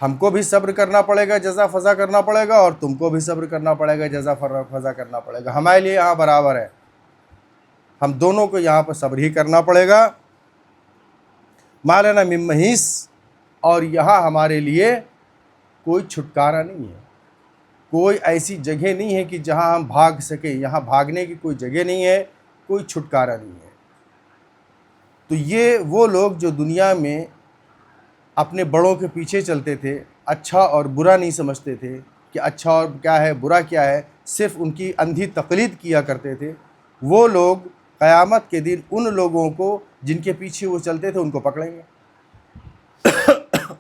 A: ہم کو بھی صبر کرنا پڑے گا، جزا فضا کرنا پڑے گا، اور تم کو بھی صبر کرنا پڑے گا، جزا فضا کرنا پڑے گا. ہمارے لیے یہاں برابر ہے، ہم دونوں کو یہاں پر صبر ہی کرنا پڑے گا. ما لنا من محیص. اور یہاں ہمارے لیے کوئی چھٹکارا نہیں ہے، کوئی ایسی جگہ نہیں ہے کہ جہاں ہم بھاگ سکیں. یہاں بھاگنے کی کوئی جگہ نہیں ہے، کوئی چھٹکارا نہیں ہے. تو یہ وہ لوگ جو دنیا میں اپنے بڑوں کے پیچھے چلتے تھے، اچھا اور برا نہیں سمجھتے تھے کہ اچھا اور کیا ہے برا کیا ہے، صرف ان کی اندھی تقلید کیا کرتے تھے، وہ لوگ قیامت کے دن ان لوگوں کو جن کے پیچھے وہ چلتے تھے ان کو پکڑیں گے.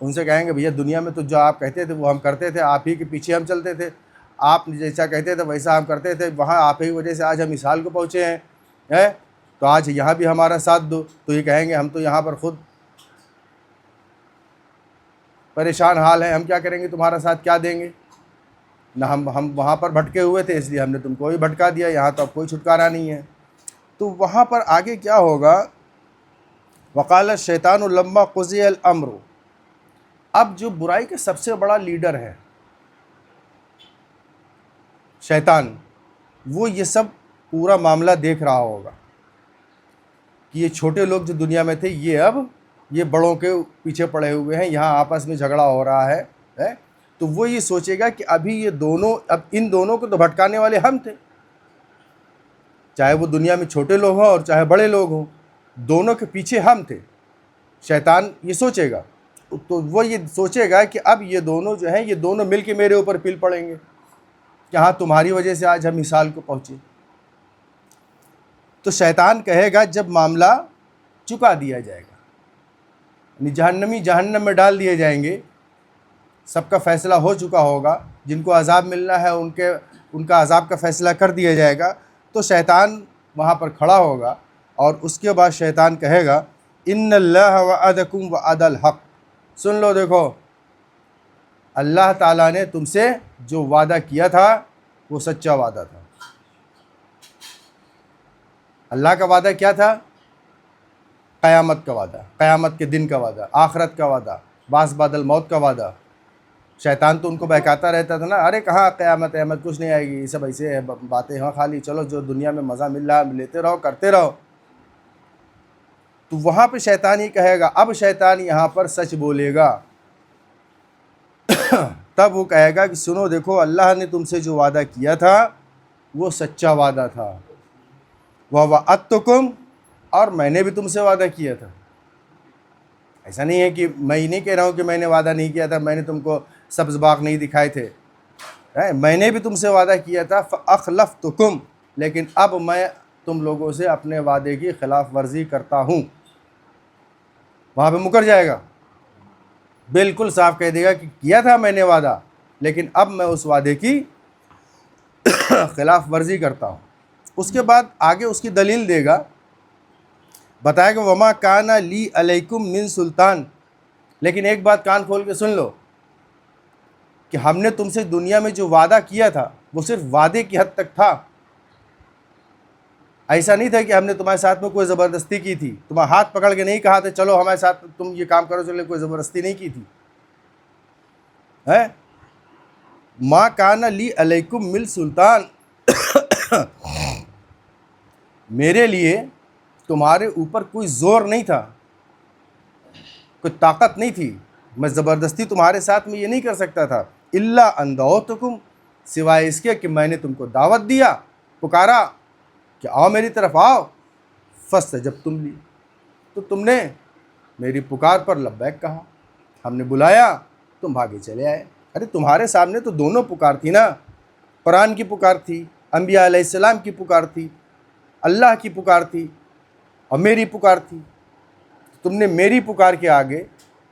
A: ان سے کہیں گے بھیا دنیا میں تو جو آپ کہتے تھے وہ ہم کرتے تھے، آپ ہی کے پیچھے ہم چلتے تھے، آپ جیسا کہتے تھے ویسا ہم کرتے تھے، وہاں آپ ہی وجہ سے آج ہم اس حال کو پہنچے ہیں. تو آج یہاں بھی ہمارا ساتھ دو. تو یہ کہیں گے ہم تو یہاں پر خود پریشان حال ہیں، ہم کیا کریں گے، تمہارا ساتھ کیا دیں گے. نہ ہم وہاں پر بھٹکے ہوئے تھے اس لیے ہم نے تم کو بھی بھٹکا دیا، یہاں تو اب کوئی چھٹکارا نہیں ہے. تو وہاں پر آگے کیا ہوگا؟ وقال الشیطان لما قضی الامر. اب جو برائی کا سب سے بڑا لیڈر ہے شیطان، وہ یہ سب پورا معاملہ دیکھ رہا ہوگا کہ یہ چھوٹے لوگ جو دنیا میں تھے یہ بڑوں کے پیچھے پڑے ہوئے ہیں، یہاں آپس میں جھگڑا ہو رہا ہے. تو وہ یہ سوچے گا کہ ابھی یہ دونوں، اب ان دونوں کو تو بھٹکانے والے ہم تھے، چاہے وہ دنیا میں چھوٹے لوگ ہوں اور چاہے بڑے لوگ ہوں، دونوں کے پیچھے ہم تھے. شیطان یہ سوچے گا. تو وہ یہ سوچے گا کہ اب یہ دونوں جو ہیں یہ دونوں مل کے میرے اوپر پل پڑیں گے کہ ہاں تمہاری وجہ سے آج ہم اس حال کو پہنچے. تو شیطان کہے گا جب معاملہ چکا دیا جائے گا، یعنی جہنمی جہنم میں ڈال دیے جائیں گے، سب کا فیصلہ ہو چکا ہوگا، جن کو عذاب ملنا ہے ان کا عذاب کا فیصلہ کر دیا جائے گا. تو شیطان وہاں پر کھڑا ہوگا اور اس کے بعد شیطان کہے گا ان اللہ وعدکم وعد الحق. سن لو، دیکھو اللہ تعالیٰ نے تم سے جو وعدہ کیا تھا وہ سچا وعدہ تھا. اللہ کا وعدہ کیا تھا؟ قیامت کا وعدہ، قیامت کے دن کا وعدہ، آخرت کا وعدہ، بعث بعد الموت کا وعدہ. شیطان تو ان کو بہکاتا رہتا تھا نا، ارے کہاں قیامت احمد، کچھ نہیں آئے گی، یہ سب ایسے باتیں ہیں خالی، چلو جو دنیا میں مزہ مل رہا ہے لیتے رہو، کرتے رہو. تو وہاں پہ شیطان ہی کہے گا. اب شیطان یہاں پر سچ بولے گا. تب وہ کہے گا کہ سنو دیکھو اللہ نے تم سے جو وعدہ کیا تھا وہ سچا وعدہ تھا. وَوَعَدتُّكُمْ، اور میں نے بھی تم سے وعدہ کیا تھا. ایسا نہیں ہے کہ میں ہی نہیں کہہ رہا ہوں کہ میں نے وعدہ نہیں کیا تھا، میں نے تم کو سبز باغ نہیں دکھائے تھے، میں نے بھی تم سے وعدہ کیا تھا. فَأَخْلَفْتُكُمْ، لیکن اب میں تم لوگوں سے اپنے وعدے کی خلاف ورزی کرتا ہوں. وہاں پہ مکر جائے گا، بالکل صاف کہہ دے گا کہ کیا تھا میں نے وعدہ، لیکن اب میں اس وعدے کی خلاف ورزی کرتا ہوں. اس کے بعد آگے اس کی دلیل دے گا، بتائے گا وما کان لی علیکم من سلطان. لیکن ایک بات کان کھول کے سن لو کہ ہم نے تم سے دنیا میں جو وعدہ کیا تھا وہ صرف وعدے کی حد تک تھا. ایسا نہیں تھا کہ ہم نے تمہارے ساتھ میں کوئی زبردستی کی تھی، تمہارا ہاتھ پکڑ کے نہیں کہا تھا چلو ہمارے ساتھ تم یہ کام کرو، چلے کوئی زبردستی نہیں کی تھی. ما کان لی علیکم من سلطان، میرے لیے تمہارے اوپر کوئی زور نہیں تھا، کوئی طاقت نہیں تھی، میں زبردستی تمہارے ساتھ میں یہ نہیں کر سکتا تھا. الا ان دعوتکم، سوائے اس کے کہ میں نے تم کو دعوت دیا، پکارا کہ آؤ میری طرف آؤ. فاستجبتم لی، تو تم نے میری پکار پر لبیک کہا، ہم نے بلایا تم بھاگے چلے آئے. ارے تمہارے سامنے تو دونوں پکار تھی نا، قرآن کی پکار تھی، انبیاء علیہ السلام کی پکار تھی، اللہ کی پکار تھی، اور میری پکار تھی. تم نے میری پکار کے آگے،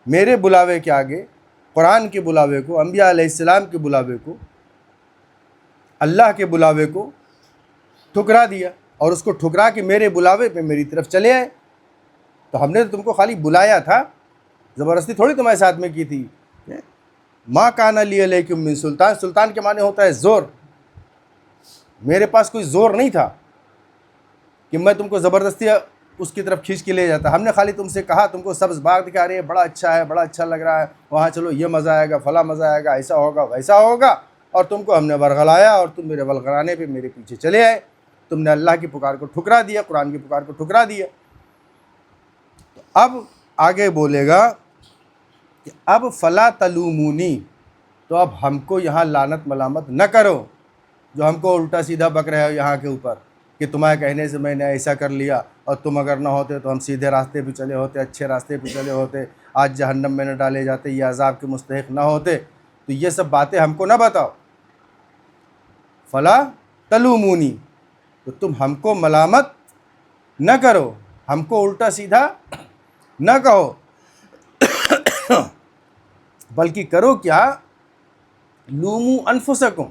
A: میرے بلاوے کے آگے، قرآن کے بلاوے کو، انبیاء علیہ السلام کے بلاوے کو، اللہ کے بلاوے کو ٹھکرا دیا اور اس کو ٹھکرا کے میرے بلاوے پہ میری طرف چلے آئے۔ تو ہم نے تو تم کو خالی بلایا تھا، زبردستی تھوڑی تمہارے ساتھ میں کی تھی۔ ماں کان علی علیکم من سلطان، سلطان کے معنی ہوتا ہے زور۔ میرے پاس کوئی زور نہیں تھا کہ میں تم کو زبردستی اس کی طرف کھینچ کے لے جاتا۔ ہم نے خالی تم سے کہا، تم کو سبز باغ دکھا رہے ہیں، بڑا اچھا ہے، بڑا اچھا لگ رہا ہے، وہاں چلو، یہ مزہ آئے گا، فلاں مزہ آئے گا، ایسا ہوگا ویسا ہوگا، اور تم کو ہم نے ورغلایا اور تم میرے ورغلانے پہ میرے پیچھے چلے آئے۔ تم نے اللہ کی پکار کو ٹھکرا دیا، قرآن کی پکار کو ٹھکرا دیا۔ تو اب آگے بولے گا کہ اب فلا تلومونی، تو اب ہم کو یہاں لعنت ملامت نہ کرو، جو ہم کو الٹا سیدھا بک رہے ہو یہاں کے اوپر، کہ تمہارے کہنے سے میں نے ایسا کر لیا، اور تم اگر نہ ہوتے تو ہم سیدھے راستے پہ چلے ہوتے، اچھے راستے پہ چلے ہوتے، آج جہنم میں نہ ڈالے جاتے، یہ عذاب کے مستحق نہ ہوتے۔ تو یہ سب باتیں ہم کو نہ بتاؤ۔ فلا تلومونی، تو تم ہم کو ملامت نہ کرو، ہم کو الٹا سیدھا نہ کہو، بلکہ کرو کیا، لومو انفسکم،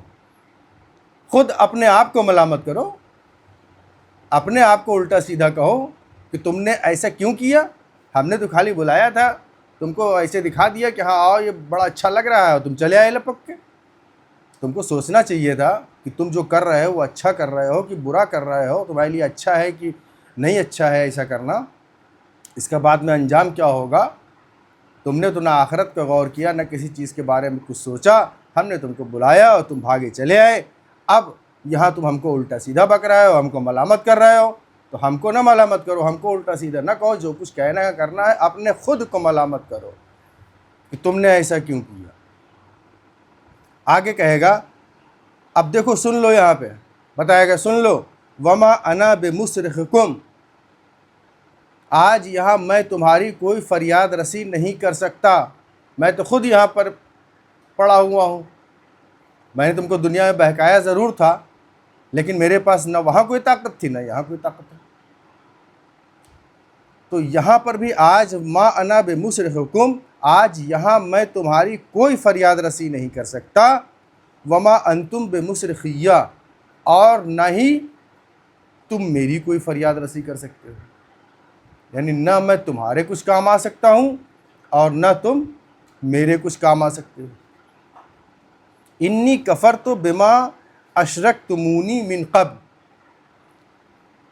A: خود اپنے آپ کو ملامت کرو، اپنے آپ کو الٹا سیدھا کہو کہ تم نے ایسا کیوں کیا۔ ہم نے تو خالی بلایا تھا، تم کو ایسے دکھا دیا کہ ہاں آؤ، یہ بڑا اچھا لگ رہا ہے، اور تم چلے آئے لپک کے۔ تم کو سوچنا چاہیے تھا کہ تم جو کر رہے ہو وہ اچھا کر رہے ہو کہ برا کر رہے ہو، تمہارے لیے اچھا ہے کہ نہیں اچھا ہے ایسا کرنا، اس کا بعد میں انجام کیا ہوگا۔ تم نے تو نہ آخرت کا غور کیا، نہ کسی چیز کے بارے میں کچھ سوچا۔ ہم نے تم کو بلایا اور تم بھاگے چلے آئے۔ اب یہاں تم ہم کو الٹا سیدھا بک رہے ہو، ہم کو ملامت کر رہے ہو، تو ہم کو نہ ملامت کرو، ہم کو الٹا سیدھا نہ کہو، جو کچھ کہنا ہے کرنا ہے اپنے خود کو ملامت کرو کہ تم نے ایسا کیوں کیا۔ آگے کہے گا، اب دیکھو سن لو، یہاں پہ بتائے گا سن لو، وما انا بمصرخکم، آج یہاں میں تمہاری کوئی فریاد رسی نہیں کر سکتا، میں تو خود یہاں پر پڑا ہوا ہوں۔ میں نے تم کو دنیا میں بہکایا ضرور تھا، لیکن میرے پاس نہ وہاں کوئی طاقت تھی نہ یہاں کوئی طاقت ہے۔ تو یہاں پر بھی آج ما انا بمصرخکم، آج یہاں میں تمہاری کوئی فریاد رسی نہیں کر سکتا، وما انتم بمصرخیہ، اور نہ ہی تم میری کوئی فریاد رسی کر سکتے ہو، یعنی نہ میں تمہارے کچھ کام آ سکتا ہوں اور نہ تم میرے کچھ کام آ سکتے ہو۔ انی کفرت بما اشرکتمونی من قبل،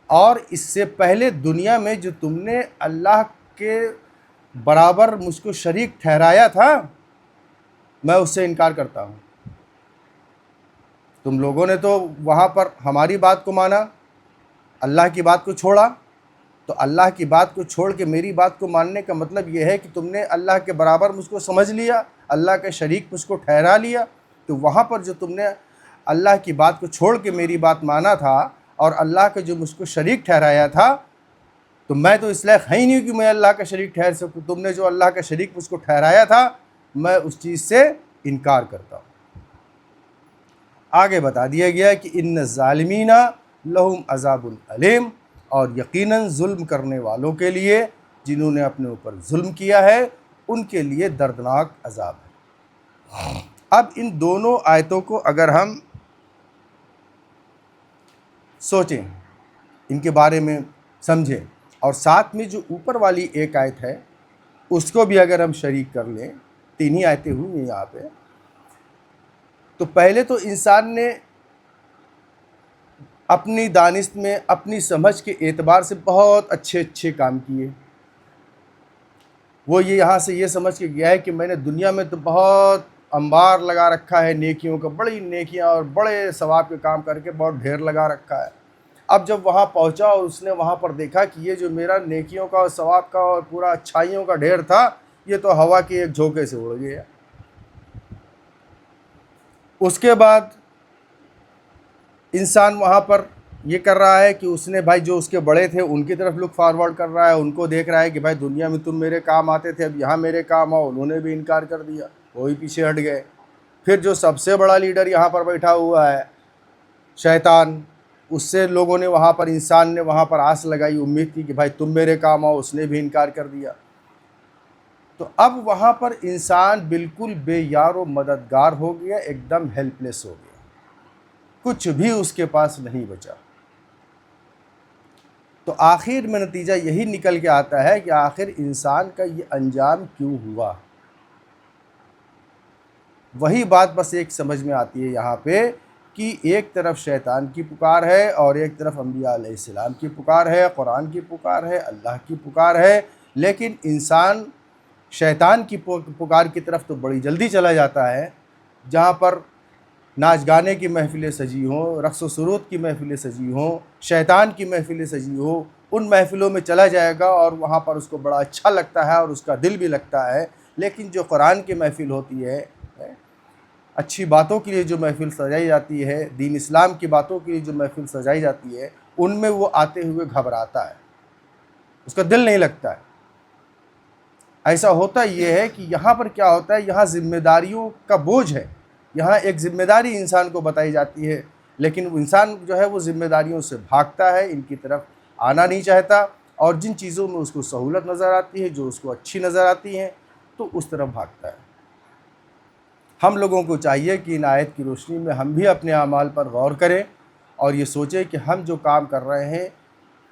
A: اور اس سے پہلے دنیا میں جو تم نے اللہ کے برابر مجھ کو شریک ٹھہرایا تھا، میں اس سے انکار کرتا ہوں۔ تم لوگوں نے تو وہاں پر ہماری بات کو مانا، اللہ کی بات کو چھوڑا، تو اللہ کی بات کو چھوڑ کے میری بات کو ماننے کا مطلب یہ ہے کہ تم نے اللہ کے برابر مجھ کو سمجھ لیا، اللہ کا شریک مجھ کو ٹھہرا لیا۔ تو وہاں پر جو تم نے اللہ کی بات کو چھوڑ کے میری بات مانا تھا اور اللہ کا جو مجھ کو شریک ٹھہرایا تھا، تو میں تو اس لائق ہے ہی نہیں کہ میں اللہ کا شریک ٹھہر سکوں۔ تم نے جو اللہ کا شریک مجھ کو ٹھہرایا تھا، میں اس چیز سے انکار کرتا ہوں۔ آگے بتا دیا گیا کہ ان الظالمین لہم عذاب علیم، اور یقیناً ظلم کرنے والوں کے لیے، جنہوں نے اپنے اوپر ظلم کیا ہے، ان کے لیے دردناک عذاب ہے۔ اب ان دونوں آیتوں کو اگر ہم سوچیں، ان کے بارے میں سمجھیں، اور ساتھ میں جو اوپر والی ایک آیت ہے اس کو بھی اگر ہم شریک کر لیں، تین ہی آیتیں ہوئی ہیں یہاں پہ، تو پہلے تو انسان نے اپنی دانست میں، اپنی سمجھ کے اعتبار سے بہت اچھے اچھے کام کیے۔ وہ یہاں سے یہ سمجھ کے گیا ہے کہ میں نے دنیا میں تو بہت انبار لگا رکھا ہے نیکیوں کا، بڑی نیکیاں اور بڑے ثواب کے کام کر کے بہت ڈھیر لگا رکھا ہے۔ اب جب وہاں پہنچا اور اس نے وہاں پر دیکھا کہ یہ جو میرا نیکیوں کا اور ثواب کا اور پورا اچھائیوں کا ڈھیر تھا، یہ تو ہوا کے ایک جھونکے سے اڑ گیا۔ اس کے بعد انسان وہاں پر یہ کر رہا ہے کہ اس نے بھائی جو اس کے بڑے تھے ان کی طرف لک فارورڈ کر رہا ہے، ان کو دیکھ رہا ہے کہ بھائی دنیا میں تم میرے کام آتے تھے، اب یہاں میرے کام آؤ، انہوں نے بھی انکار کر دیا، وہی پیچھے ہٹ گئے۔ پھر جو سب سے بڑا لیڈر یہاں پر بیٹھا ہوا ہے شیطان، اس سے لوگوں نے وہاں پر، انسان نے وہاں پر آس لگائی، امید کی کہ بھائی تم میرے کام آؤ، اس نے بھی انکار کر دیا۔ تو اب وہاں پر انسان بالکل بے یار و مددگار ہو گیا، ایک دم ہیلپ لیس ہو گیا، کچھ بھی اس کے پاس نہیں بچا۔ تو آخر میں نتیجہ یہی نکل کے آتا ہے کہ آخر انسان کا یہ انجام کیوں ہوا. وہی بات بس ایک سمجھ میں آتی ہے یہاں پہ کہ ایک طرف شیطان کی پکار ہے اور ایک طرف انبیاء علیہ السلام کی پکار ہے، قرآن کی پکار ہے، اللہ کی پکار ہے. لیکن انسان شیطان کی پکار کی طرف تو بڑی جلدی چلا جاتا ہے، جہاں پر ناچ گانے کی محفلیں سجی ہوں، رقص و سرود کی محفلیں سجی ہوں، شیطان کی محفلیں سجی ہوں، ان محفلوں میں چلا جائے گا اور وہاں پر اس کو بڑا اچھا لگتا ہے اور اس کا دل بھی لگتا ہے. لیکن جو قرآن کی محفل ہوتی ہے، اچھی باتوں کے لیے جو محفل سجائی جاتی ہے، دین اسلام کی باتوں کے لیے جو محفل سجائی جاتی ہے، ان میں وہ آتے ہوئے گھبراتا ہے، اس کا دل نہیں لگتا ہے. ایسا ہوتا یہ ہے کہ یہاں پر کیا ہوتا ہے، یہاں ذمہ داریوں کا بوجھ ہے، یہاں ایک ذمہ داری انسان کو بتائی جاتی ہے، لیکن انسان جو ہے وہ ذمہ داریوں سے بھاگتا ہے، ان کی طرف آنا نہیں چاہتا، اور جن چیزوں میں اس کو سہولت نظر آتی ہے، جو اس کو اچھی نظر آتی ہیں، تو اس طرف بھاگتا ہے. ہم لوگوں کو چاہیے کہ ان آیت کی روشنی میں ہم بھی اپنے اعمال پر غور کریں اور یہ سوچیں کہ ہم جو کام کر رہے ہیں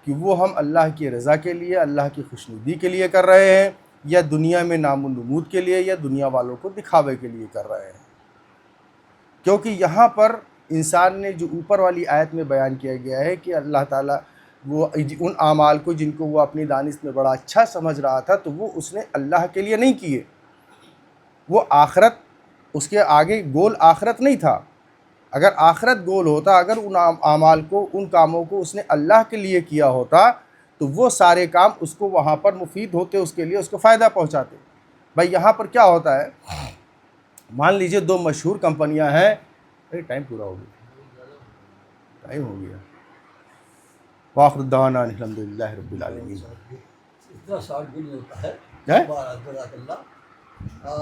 A: کہ وہ ہم اللہ کی رضا کے لیے، اللہ کی خوشنودی کے لیے کر رہے ہیں، یا دنیا میں نام و نمود کے لیے، یا دنیا والوں کو دکھاوے کے لیے کر رہے ہیں. کیونکہ یہاں پر انسان نے جو اوپر والی آیت میں بیان کیا گیا ہے کہ اللہ تعالیٰ وہ ان اعمال کو جن کو وہ اپنی دانش میں بڑا اچھا سمجھ رہا تھا، تو وہ اس نے اللہ کے لیے نہیں کیے. وہ آخرت، اس کے آگے گول آخرت نہیں تھا. اگر آخرت گول ہوتا، اگر ان اعمال کو، ان کاموں کو اس نے اللہ کے لیے کیا ہوتا، تو وہ سارے کام اس کو وہاں پر مفید ہوتے، اس کے لیے اس کو فائدہ پہنچاتے. بھائی یہاں پر کیا ہوتا ہے، مان لیجئے دو مشہور کمپنیاں ہیں. ٹائم پورا ہو گیا، ٹائم ہو گیا. وآخر الدعوانا الحمدللہ رب العالمین.
B: اتنا شارٹ بھی نہیں ہوتا ہے.
A: ہے؟
B: جزاک اللہ.